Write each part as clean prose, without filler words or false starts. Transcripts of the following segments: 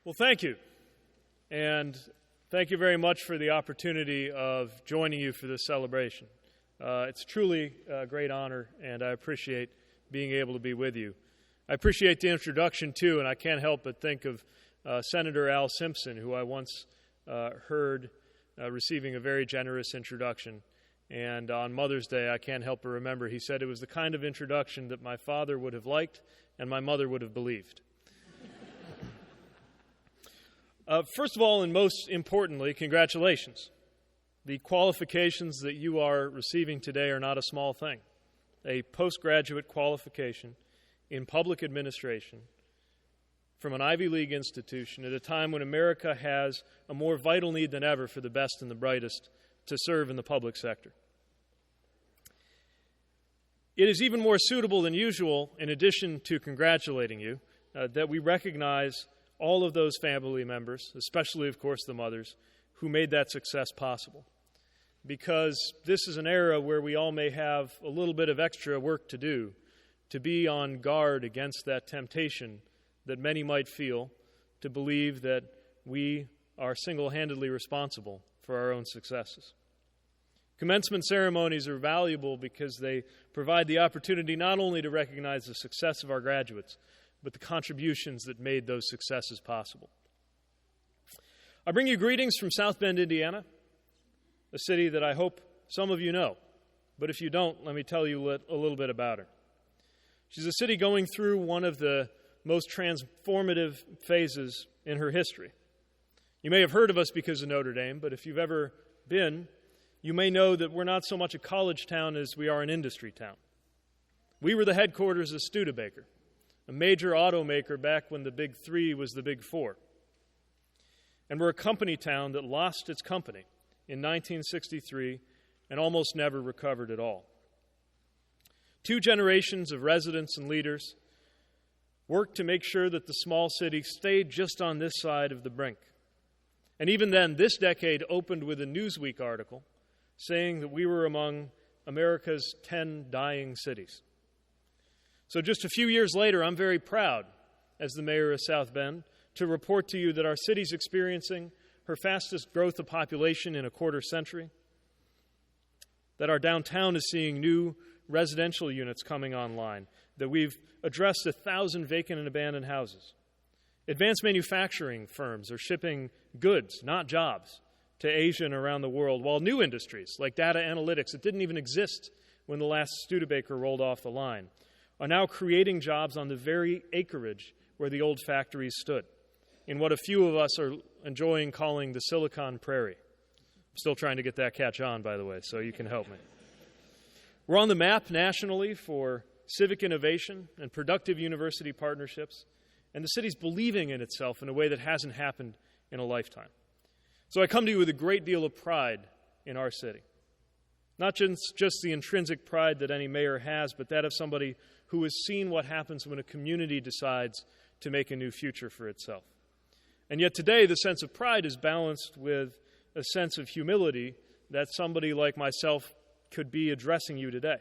Well, thank you. And thank you very much for the opportunity of joining you for this celebration. It's truly a great honor, and I appreciate being able to be with you. I appreciate the introduction, too, and I can't help but think of Senator Al Simpson, who I once heard receiving a very generous introduction. And on Mother's Day, I can't help but remember he said it was the kind of introduction that my father would have liked and my mother would have believed. First of all, and most importantly, congratulations. The qualifications that you are receiving today are not a small thing. A postgraduate qualification in public administration from an Ivy League institution at a time when America has a more vital need than ever for the best and the brightest to serve in the public sector. It is even more suitable than usual, in addition to congratulating you, that we recognize all of those family members, especially, of course, the mothers, who made that success possible. Because this is an era where we all may have a little bit of extra work to do to be on guard against that temptation that many might feel to believe that we are single-handedly responsible for our own successes. Commencement ceremonies are valuable because they provide the opportunity not only to recognize the success of our graduates, but the contributions that made those successes possible. I bring you greetings from South Bend, Indiana, a city that I hope some of you know. But if you don't, let me tell you a little bit about her. She's a city going through one of the most transformative phases in her history. You may have heard of us because of Notre Dame, but if you've ever been, you may know that we're not so much a college town as we are an industry town. We were the headquarters of Studebaker, a major automaker back when the Big Three was the Big Four. And we're a company town that lost its company in 1963 and almost never recovered at all. 2 generations of residents and leaders worked to make sure that the small city stayed just on this side of the brink. And even then, this decade opened with a Newsweek article saying that we were among America's 10 dying cities. So just a few years later, I'm very proud, as the mayor of South Bend, to report to you that our city's experiencing her fastest growth of population in a quarter century, that our downtown is seeing new residential units coming online, that we've addressed 1,000 vacant and abandoned houses. Advanced manufacturing firms are shipping goods, not jobs, to Asia and around the world, while new industries like data analytics that didn't even exist when the last Studebaker rolled off the line are now creating jobs on the very acreage where the old factories stood, in what a few of us are enjoying calling the Silicon Prairie. I'm still trying to get that catch on, by the way, so you can help me. We're on the map nationally for civic innovation and productive university partnerships, and the city's believing in itself in a way that hasn't happened in a lifetime. So I come to you with a great deal of pride in our city. Not just the intrinsic pride that any mayor has, but that of somebody who has seen what happens when a community decides to make a new future for itself. And yet today, the sense of pride is balanced with a sense of humility that somebody like myself could be addressing you today.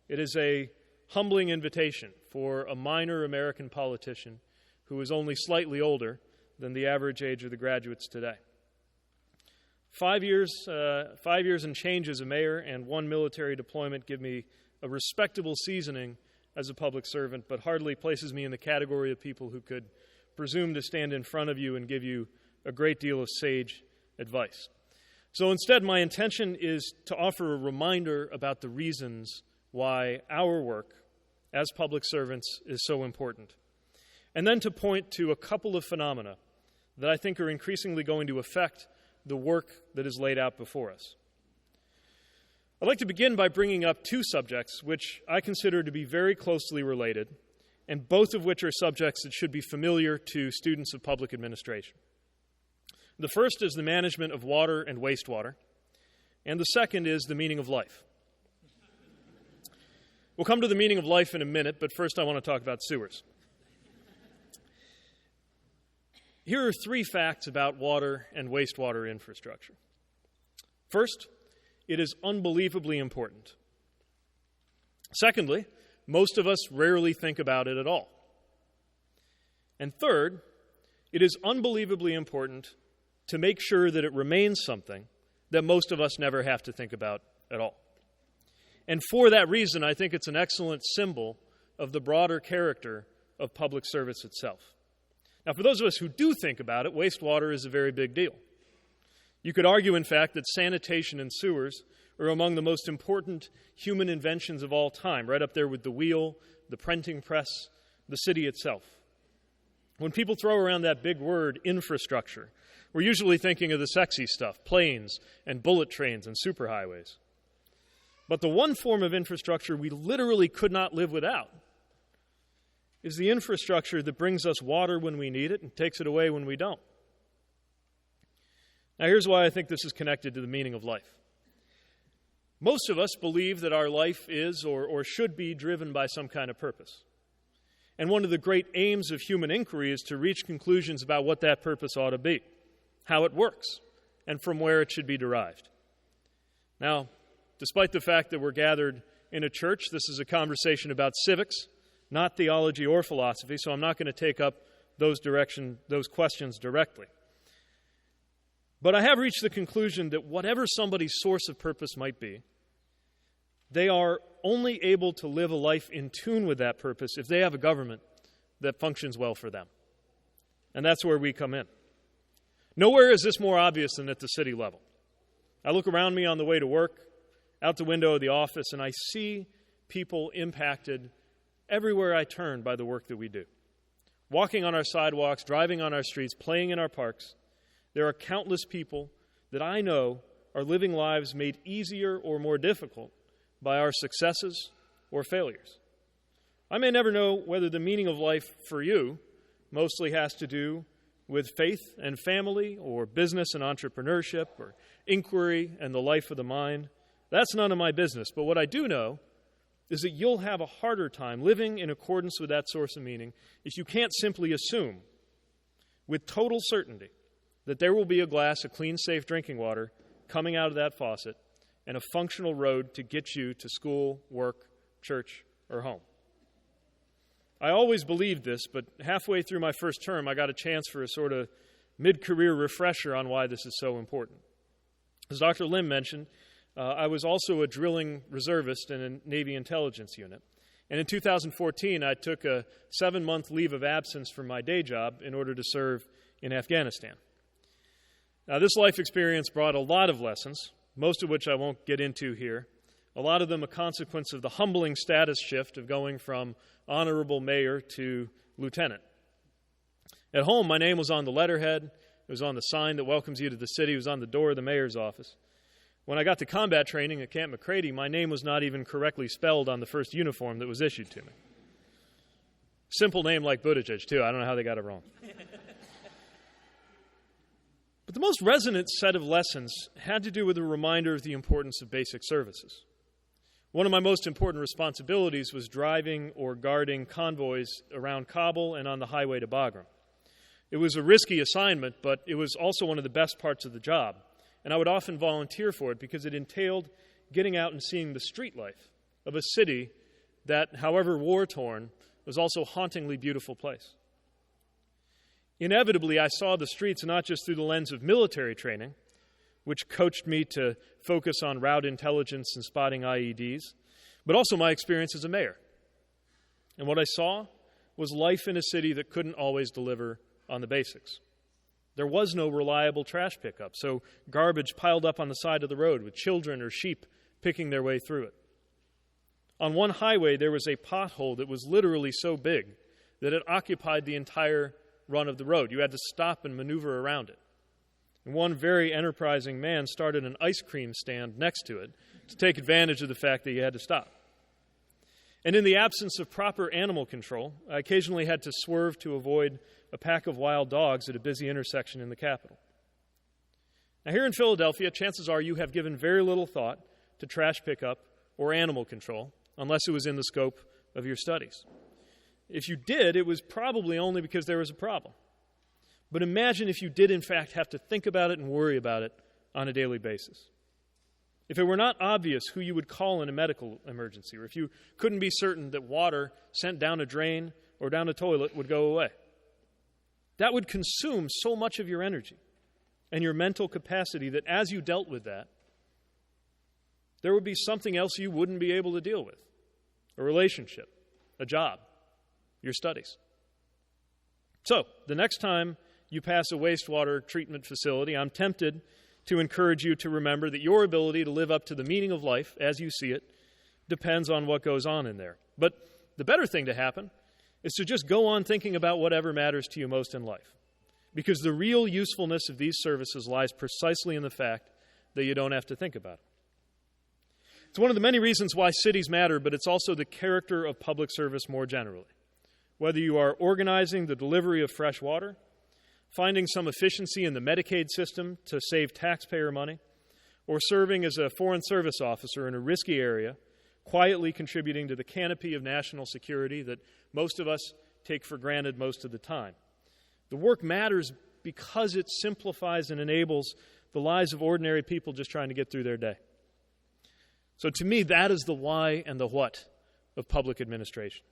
It is a humbling invitation for a minor American politician who is only slightly older than the average age of the graduates today. 5 years and change as a mayor and 1 military deployment give me a respectable seasoning as a public servant, but hardly places me in the category of people who could presume to stand in front of you and give you a great deal of sage advice. So instead, my intention is to offer a reminder about the reasons why our work as public servants is so important, and then to point to a couple of phenomena that I think are increasingly going to affect the work that is laid out before us. I'd like to begin by bringing up 2 subjects which I consider to be very closely related, and both of which are subjects that should be familiar to students of public administration. The first is the management of water and wastewater, and the second is the meaning of life. We'll come to the meaning of life in a minute, but first I want to talk about sewers. Here are 3 facts about water and wastewater infrastructure. First, it is unbelievably important. Secondly, most of us rarely think about it at all. And third, it is unbelievably important to make sure that it remains something that most of us never have to think about at all. And for that reason, I think it's an excellent symbol of the broader character of public service itself. Now, for those of us who do think about it, wastewater is a very big deal. You could argue, in fact, that sanitation and sewers are among the most important human inventions of all time, right up there with the wheel, the printing press, the city itself. When people throw around that big word, infrastructure, we're usually thinking of the sexy stuff, planes and bullet trains and superhighways. But the one form of infrastructure we literally could not live without is the infrastructure that brings us water when we need it and takes it away when we don't. Now, here's why I think this is connected to the meaning of life. Most of us believe that our life is or should be driven by some kind of purpose. And one of the great aims of human inquiry is to reach conclusions about what that purpose ought to be, how it works, and from where it should be derived. Now, despite the fact that we're gathered in a church, this is a conversation about civics, not theology or philosophy, so I'm not going to take up those questions directly. But I have reached the conclusion that whatever somebody's source of purpose might be, they are only able to live a life in tune with that purpose if they have a government that functions well for them. And that's where we come in. Nowhere is this more obvious than at the city level. I look around me on the way to work, out the window of the office, and I see people impacted everywhere I turn by the work that we do. Walking on our sidewalks, driving on our streets, playing in our parks, there are countless people that I know are living lives made easier or more difficult by our successes or failures. I may never know whether the meaning of life for you mostly has to do with faith and family, or business and entrepreneurship, or inquiry and the life of the mind. That's none of my business. But what I do know is that you'll have a harder time living in accordance with that source of meaning if you can't simply assume with total certainty that there will be a glass of clean, safe drinking water coming out of that faucet and a functional road to get you to school, work, church, or home. I always believed this, but halfway through my first term, I got a chance for a sort of mid-career refresher on why this is so important. As Dr. Lim mentioned, I was also a drilling reservist in a Navy intelligence unit. And in 2014, I took a 7-month leave of absence from my day job in order to serve in Afghanistan. Now, this life experience brought a lot of lessons, most of which I won't get into here, a lot of them a consequence of the humbling status shift of going from honorable mayor to lieutenant. At home, my name was on the letterhead, it was on the sign that welcomes you to the city, it was on the door of the mayor's office. When I got to combat training at Camp McCready, my name was not even correctly spelled on the first uniform that was issued to me. Simple name like Buttigieg, too. I don't know how they got it wrong. But the most resonant set of lessons had to do with a reminder of the importance of basic services. One of my most important responsibilities was driving or guarding convoys around Kabul and on the highway to Bagram. It was a risky assignment, but it was also one of the best parts of the job. And I would often volunteer for it because it entailed getting out and seeing the street life of a city that, however war-torn, was also a hauntingly beautiful place. Inevitably, I saw the streets not just through the lens of military training, which coached me to focus on route intelligence and spotting IEDs, but also my experience as a mayor. And what I saw was life in a city that couldn't always deliver on the basics. There was no reliable trash pickup, so garbage piled up on the side of the road with children or sheep picking their way through it. On one highway, there was a pothole that was literally so big that it occupied the entire run of the road. You had to stop and maneuver around it. And one very enterprising man started an ice cream stand next to it to take advantage of the fact that you had to stop. And in the absence of proper animal control, I occasionally had to swerve to avoid a pack of wild dogs at a busy intersection in the capital. Now, here in Philadelphia, chances are you have given very little thought to trash pickup or animal control, unless it was in the scope of your studies. If you did, it was probably only because there was a problem. But imagine if you did, in fact, have to think about it and worry about it on a daily basis. If it were not obvious who you would call in a medical emergency, or if you couldn't be certain that water sent down a drain or down a toilet would go away. That would consume so much of your energy and your mental capacity that as you dealt with that, there would be something else you wouldn't be able to deal with. A relationship, a job, your studies. So, the next time you pass a wastewater treatment facility, I'm tempted to encourage you to remember that your ability to live up to the meaning of life, as you see it, depends on what goes on in there. But the better thing to happen is to just go on thinking about whatever matters to you most in life. Because the real usefulness of these services lies precisely in the fact that you don't have to think about it. It's one of the many reasons why cities matter, but it's also the character of public service more generally. Whether you are organizing the delivery of fresh water, finding some efficiency in the Medicaid system to save taxpayer money, or serving as a foreign service officer in a risky area, quietly contributing to the canopy of national security that most of us take for granted most of the time. The work matters because it simplifies and enables the lives of ordinary people just trying to get through their day. So to me, that is the why and the what of public administration.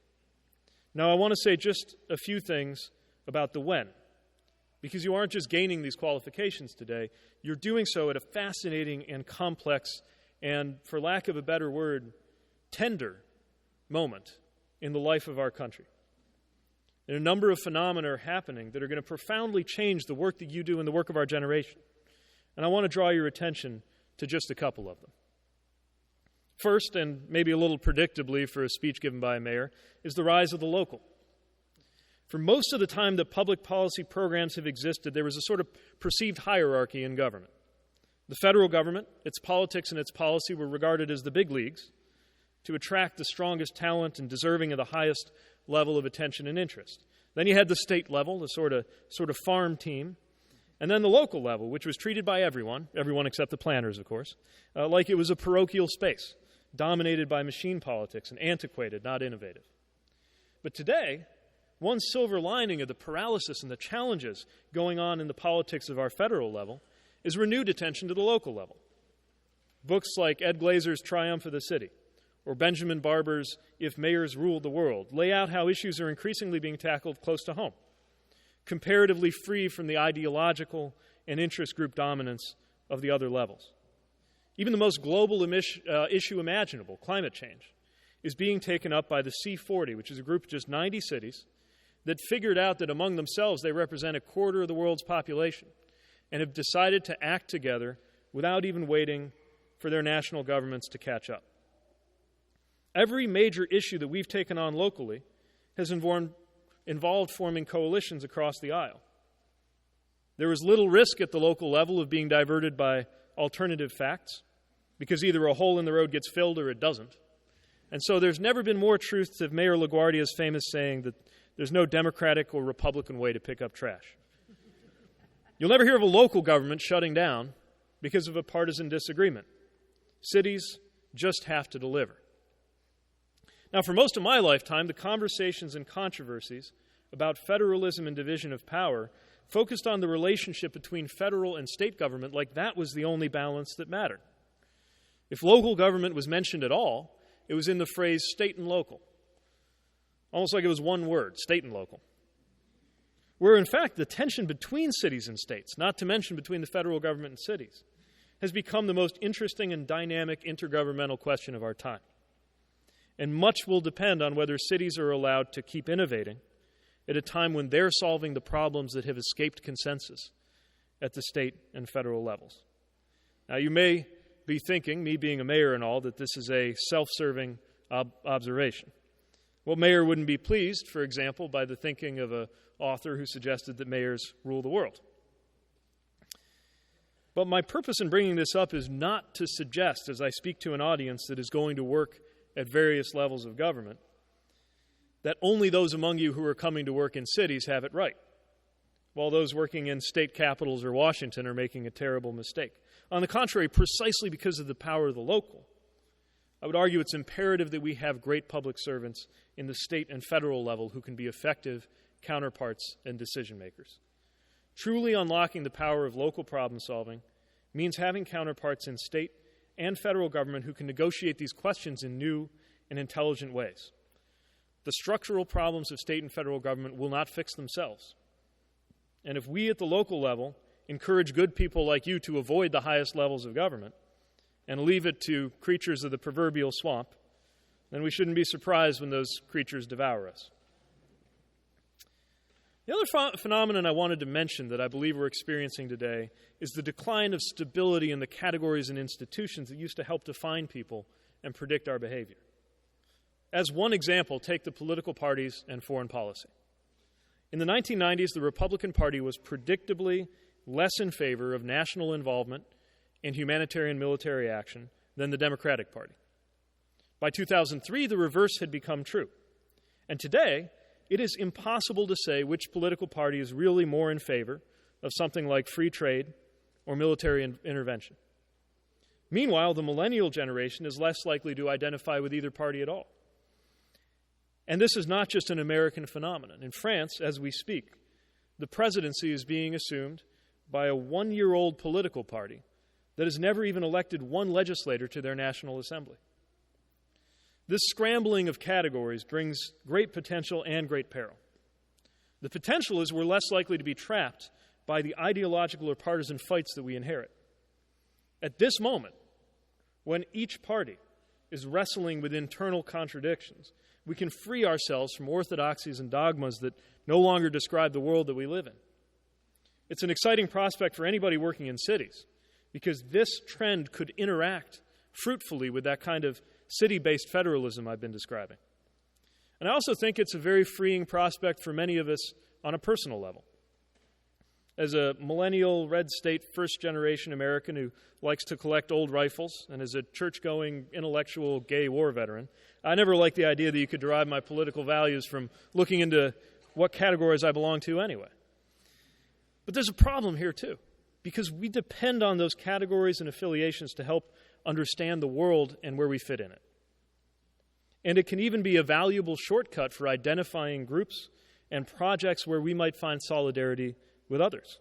Now, I want to say just a few things about the when, because you aren't just gaining these qualifications today, you're doing so at a fascinating and complex and, for lack of a better word, tender moment in the life of our country. And a number of phenomena are happening that are going to profoundly change the work that you do and the work of our generation. And I want to draw your attention to just a couple of them. First, and maybe a little predictably for a speech given by a mayor, is the rise of the local. For most of the time that public policy programs have existed, there was a sort of perceived hierarchy in government. The federal government, its politics and its policy were regarded as the big leagues to attract the strongest talent and deserving of the highest level of attention and interest. Then you had the state level, the sort of farm team, and then the local level, which was treated by everyone except the planners, of course, like it was a parochial space, dominated by machine politics and antiquated, not innovative. But today, one silver lining of the paralysis and the challenges going on in the politics of our federal level is renewed attention to the local level. Books like Ed Glazer's Triumph of the City or Benjamin Barber's If Mayors Ruled the World lay out how issues are increasingly being tackled close to home, comparatively free from the ideological and interest group dominance of the other levels. Even the most global issue imaginable, climate change, is being taken up by the C40, which is a group of just 90 cities that figured out that among themselves they represent a quarter of the world's population and have decided to act together without even waiting for their national governments to catch up. Every major issue that we've taken on locally has involved forming coalitions across the aisle. There is little risk at the local level of being diverted by alternative facts, because either a hole in the road gets filled or it doesn't. And so there's never been more truth to Mayor LaGuardia's famous saying that there's no Democratic or Republican way to pick up trash. You'll never hear of a local government shutting down because of a partisan disagreement. Cities just have to deliver. Now, for most of my lifetime, the conversations and controversies about federalism and division of power focused on the relationship between federal and state government like that was the only balance that mattered. If local government was mentioned at all, it was in the phrase state and local. Almost like it was one word, state and local. Where, in fact, the tension between cities and states, not to mention between the federal government and cities, has become the most interesting and dynamic intergovernmental question of our time. And much will depend on whether cities are allowed to keep innovating at a time when they're solving the problems that have escaped consensus at the state and federal levels. Now, you may be thinking, me being a mayor and all, that this is a self-serving observation. Well, mayor wouldn't be pleased, for example, by the thinking of an author who suggested that mayors rule the world. But my purpose in bringing this up is not to suggest, as I speak to an audience that is going to work at various levels of government, that only those among you who are coming to work in cities have it right, while those working in state capitals or Washington are making a terrible mistake. On the contrary, precisely because of the power of the local, I would argue it's imperative that we have great public servants in the state and federal level who can be effective counterparts and decision makers. Truly unlocking the power of local problem solving means having counterparts in state and federal government who can negotiate these questions in new and intelligent ways. The structural problems of state and federal government will not fix themselves. And if we at the local level encourage good people like you to avoid the highest levels of government and leave it to creatures of the proverbial swamp, then we shouldn't be surprised when those creatures devour us. The other phenomenon I wanted to mention that I believe we're experiencing today is the decline of stability in the categories and institutions that used to help define people and predict our behavior. As one example, take the political parties and foreign policy. In the 1990s, the Republican Party was predictably less in favor of national involvement in humanitarian military action than the Democratic Party. By 2003, the reverse had become true. And today, it is impossible to say which political party is really more in favor of something like free trade or military intervention. Meanwhile, the millennial generation is less likely to identify with either party at all. And this is not just an American phenomenon. In France, as we speak, the presidency is being assumed by a one-year-old political party that has never even elected one legislator to their National Assembly. This scrambling of categories brings great potential and great peril. The potential is we're less likely to be trapped by the ideological or partisan fights that we inherit. At this moment, when each party is wrestling with internal contradictions, we can free ourselves from orthodoxies and dogmas that no longer describe the world that we live in. It's an exciting prospect for anybody working in cities, because this trend could interact fruitfully with that kind of city-based federalism I've been describing. And I also think it's a very freeing prospect for many of us on a personal level. As a millennial, red state, first-generation American who likes to collect old rifles, and as a church-going, intellectual, gay war veteran, I never liked the idea that you could derive my political values from looking into what categories I belong to anyway. But there's a problem here, too, because we depend on those categories and affiliations to help understand the world and where we fit in it. And it can even be a valuable shortcut for identifying groups and projects where we might find solidarity with others.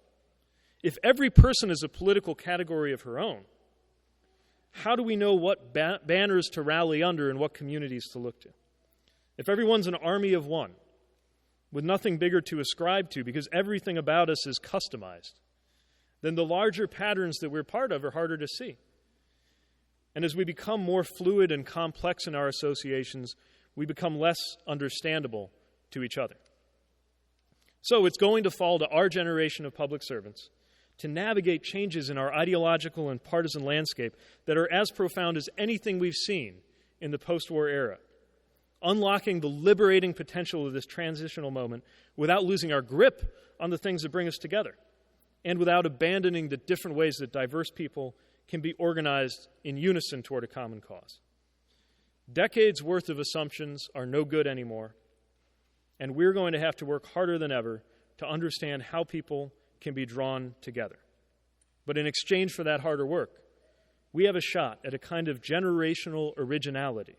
If every person is a political category of her own, how do we know what banners to rally under and what communities to look to? If everyone's an army of one, with nothing bigger to ascribe to because everything about us is customized, then the larger patterns that we're part of are harder to see. And as we become more fluid and complex in our associations, we become less understandable to each other. So it's going to fall to our generation of public servants to navigate changes in our ideological and partisan landscape that are as profound as anything we've seen in the post-war era, unlocking the liberating potential of this transitional moment without losing our grip on the things that bring us together, and without abandoning the different ways that diverse people can be organized in unison toward a common cause. Decades' worth of assumptions are no good anymore, and we're going to have to work harder than ever to understand how people can be drawn together. But in exchange for that harder work, we have a shot at a kind of generational originality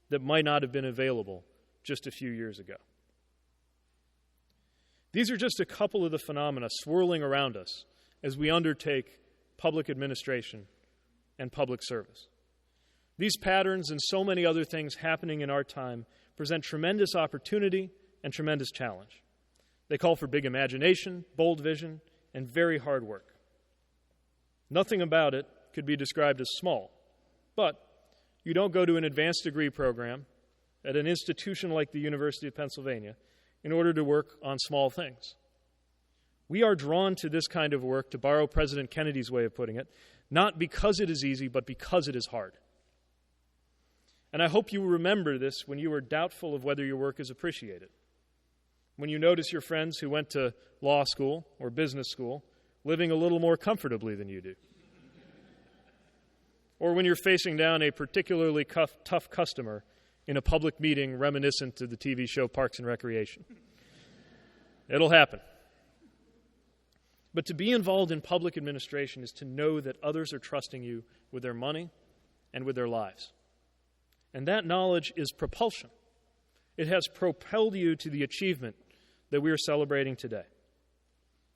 that might not have been available just a few years ago. These are just a couple of the phenomena swirling around us as we undertake public administration and public service. These patterns and so many other things happening in our time present tremendous opportunity and tremendous challenge. They call for big imagination, bold vision, and very hard work. Nothing about it could be described as small, but you don't go to an advanced degree program at an institution like the University of Pennsylvania in order to work on small things. We are drawn to this kind of work, to borrow President Kennedy's way of putting it, not because it is easy, but because it is hard. And I hope you remember this when you are doubtful of whether your work is appreciated. When you notice your friends who went to law school or business school living a little more comfortably than you do. Or when you're facing down a particularly tough customer in a public meeting reminiscent of the TV show Parks and Recreation. It'll happen. But to be involved in public administration is to know that others are trusting you with their money and with their lives. And that knowledge is propulsion. It has propelled you to the achievement that we are celebrating today.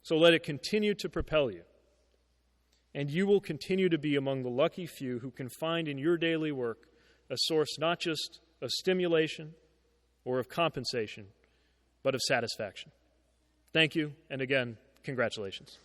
So let it continue to propel you. And you will continue to be among the lucky few who can find in your daily work a source not just of stimulation or of compensation, but of satisfaction. Thank you, and again, Congratulations.